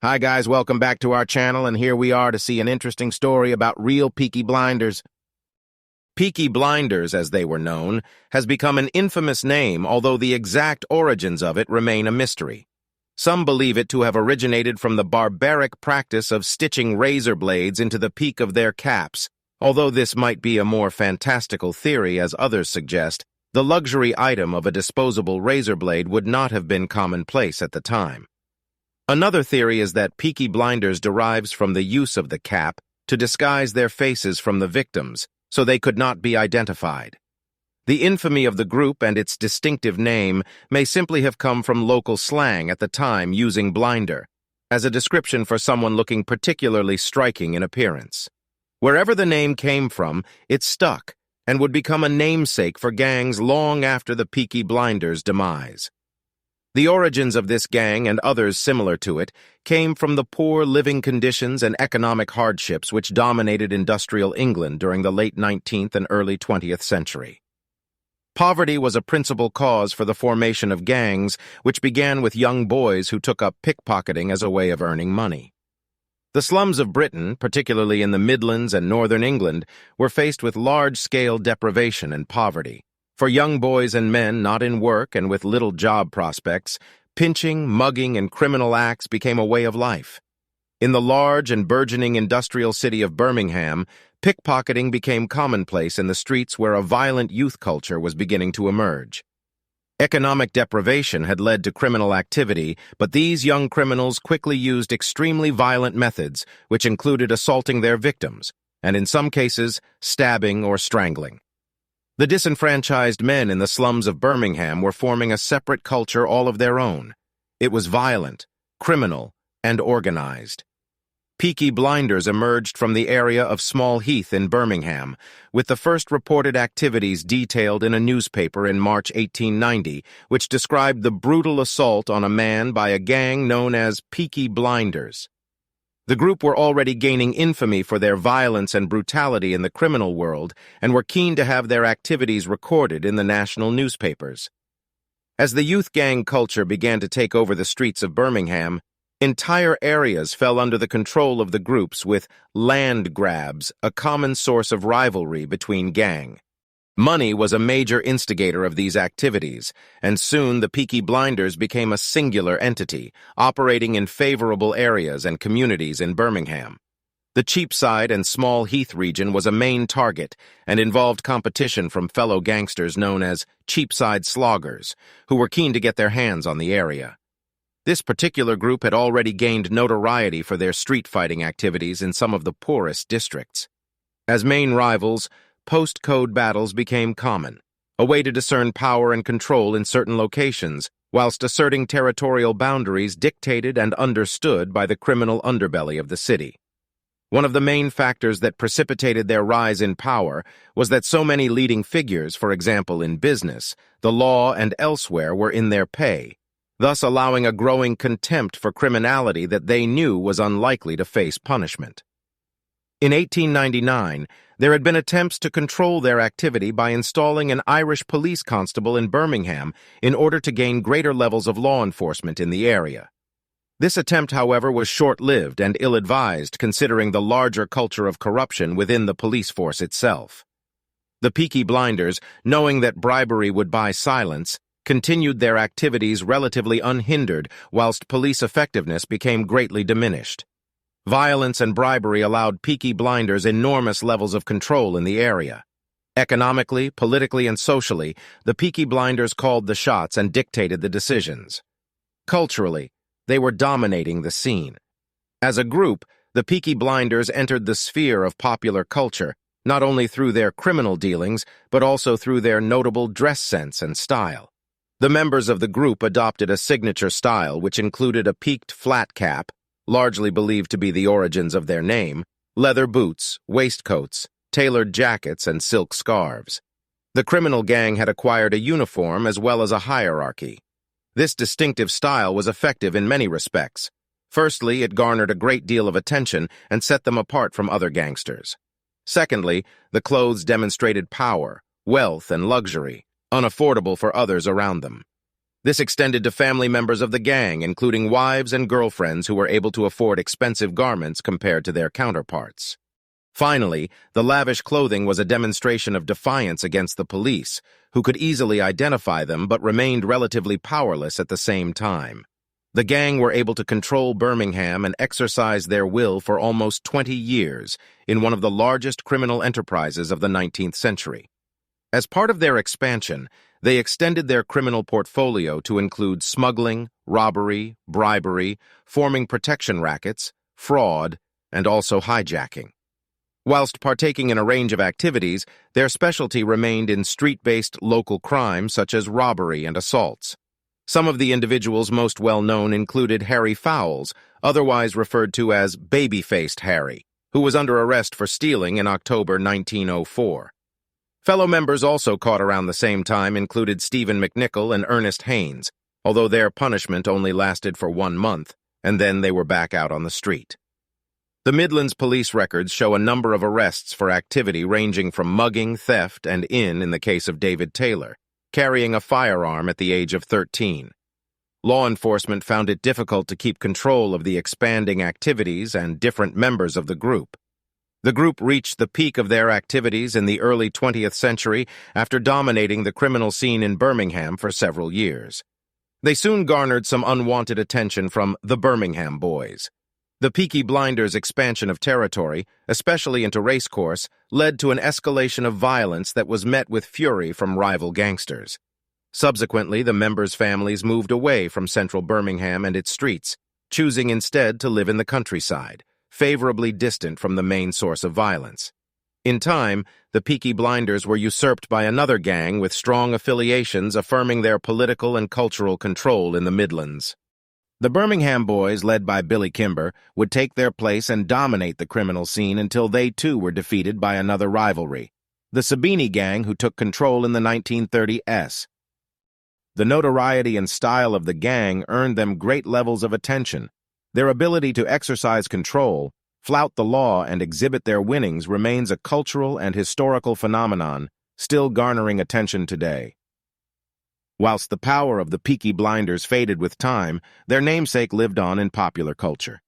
Hi guys, welcome back to our channel, and here we are to see an interesting story about Real Peaky Blinders. Peaky Blinders, as they were known, has become an infamous name, although the exact origins of it remain a mystery. Some believe it to have originated from the barbaric practice of stitching razor blades into the peak of their caps. Although this might be a more fantastical theory, as others suggest, the luxury item of a disposable razor blade would not have been commonplace at the time. Another theory is that Peaky Blinders derives from the use of the cap to disguise their faces from the victims, so they could not be identified. The infamy of the group and its distinctive name may simply have come from local slang at the time using blinder, as a description for someone looking particularly striking in appearance. Wherever the name came from, it stuck and would become a namesake for gangs long after the Peaky Blinders' demise. The origins of this gang and others similar to it came from the poor living conditions and economic hardships which dominated industrial England during the late 19th and early 20th century. Poverty was a principal cause for the formation of gangs, which began with young boys who took up pickpocketing as a way of earning money. The slums of Britain, particularly in the Midlands and northern England, were faced with large-scale deprivation and poverty. For young boys and men not in work and with little job prospects, pinching, mugging, and criminal acts became a way of life. In the large and burgeoning industrial city of Birmingham, pickpocketing became commonplace in the streets where a violent youth culture was beginning to emerge. Economic deprivation had led to criminal activity, but these young criminals quickly used extremely violent methods, which included assaulting their victims, and in some cases, stabbing or strangling. The disenfranchised men in the slums of Birmingham were forming a separate culture all of their own. It was violent, criminal, and organized. Peaky Blinders emerged from the area of Small Heath in Birmingham, with the first reported activities detailed in a newspaper in March 1890, which described the brutal assault on a man by a gang known as Peaky Blinders. The group were already gaining infamy for their violence and brutality in the criminal world and were keen to have their activities recorded in the national newspapers. As the youth gang culture began to take over the streets of Birmingham, entire areas fell under the control of the groups, with land grabs a common source of rivalry between gang. Money was a major instigator of these activities, and soon the Peaky Blinders became a singular entity, operating in favorable areas and communities in Birmingham. The Cheapside and Small Heath region was a main target and involved competition from fellow gangsters known as Cheapside Sloggers, who were keen to get their hands on the area. This particular group had already gained notoriety for their street fighting activities in some of the poorest districts. As main rivals, postcode battles became common, a way to discern power and control in certain locations, whilst asserting territorial boundaries dictated and understood by the criminal underbelly of the city. One of the main factors that precipitated their rise in power was that so many leading figures, for example in business, the law, and elsewhere, were in their pay, thus allowing a growing contempt for criminality that they knew was unlikely to face punishment. In 1899, there had been attempts to control their activity by installing an Irish police constable in Birmingham in order to gain greater levels of law enforcement in the area. This attempt, however, was short-lived and ill-advised considering the larger culture of corruption within the police force itself. The Peaky Blinders, knowing that bribery would buy silence, continued their activities relatively unhindered whilst police effectiveness became greatly diminished. Violence and bribery allowed Peaky Blinders enormous levels of control in the area. Economically, politically, and socially, the Peaky Blinders called the shots and dictated the decisions. Culturally, they were dominating the scene. As a group, the Peaky Blinders entered the sphere of popular culture, not only through their criminal dealings, but also through their notable dress sense and style. The members of the group adopted a signature style which included a peaked flat cap, largely believed to be the origins of their name, leather boots, waistcoats, tailored jackets, and silk scarves. The criminal gang had acquired a uniform as well as a hierarchy. This distinctive style was effective in many respects. Firstly, it garnered a great deal of attention and set them apart from other gangsters. Secondly, the clothes demonstrated power, wealth, and luxury, unaffordable for others around them. This extended to family members of the gang, including wives and girlfriends who were able to afford expensive garments compared to their counterparts. Finally, the lavish clothing was a demonstration of defiance against the police, who could easily identify them but remained relatively powerless at the same time. The gang were able to control Birmingham and exercise their will for almost 20 years in one of the largest criminal enterprises of the 19th century. As part of their expansion, they extended their criminal portfolio to include smuggling, robbery, bribery, forming protection rackets, fraud, and also hijacking. Whilst partaking in a range of activities, their specialty remained in street-based local crime such as robbery and assaults. Some of the individuals most well-known included Harry Fowles, otherwise referred to as Baby-Faced Harry, who was under arrest for stealing in October 1904. Fellow members also caught around the same time included Stephen McNichol and Ernest Haynes, although their punishment only lasted for 1 month, and then they were back out on the street. The Midlands police records show a number of arrests for activity ranging from mugging, theft, and in the case of David Taylor, carrying a firearm at the age of 13. Law enforcement found it difficult to keep control of the expanding activities and different members of the group. The group reached the peak of their activities in the early 20th century after dominating the criminal scene in Birmingham for several years. They soon garnered some unwanted attention from the Birmingham Boys. The Peaky Blinders' expansion of territory, especially into racecourse, led to an escalation of violence that was met with fury from rival gangsters. Subsequently, the members' families moved away from central Birmingham and its streets, choosing instead to live in the countryside, favorably distant from the main source of violence. In time, the Peaky Blinders were usurped by another gang with strong affiliations affirming their political and cultural control in the Midlands. The Birmingham Boys, led by Billy Kimber, would take their place and dominate the criminal scene until they too were defeated by another rivalry, the Sabini gang, who took control in the 1930s. The notoriety and style of the gang earned them great levels of attention. Their ability to exercise control, flout the law, and exhibit their winnings remains a cultural and historical phenomenon, still garnering attention today. Whilst the power of the Peaky Blinders faded with time, their namesake lived on in popular culture.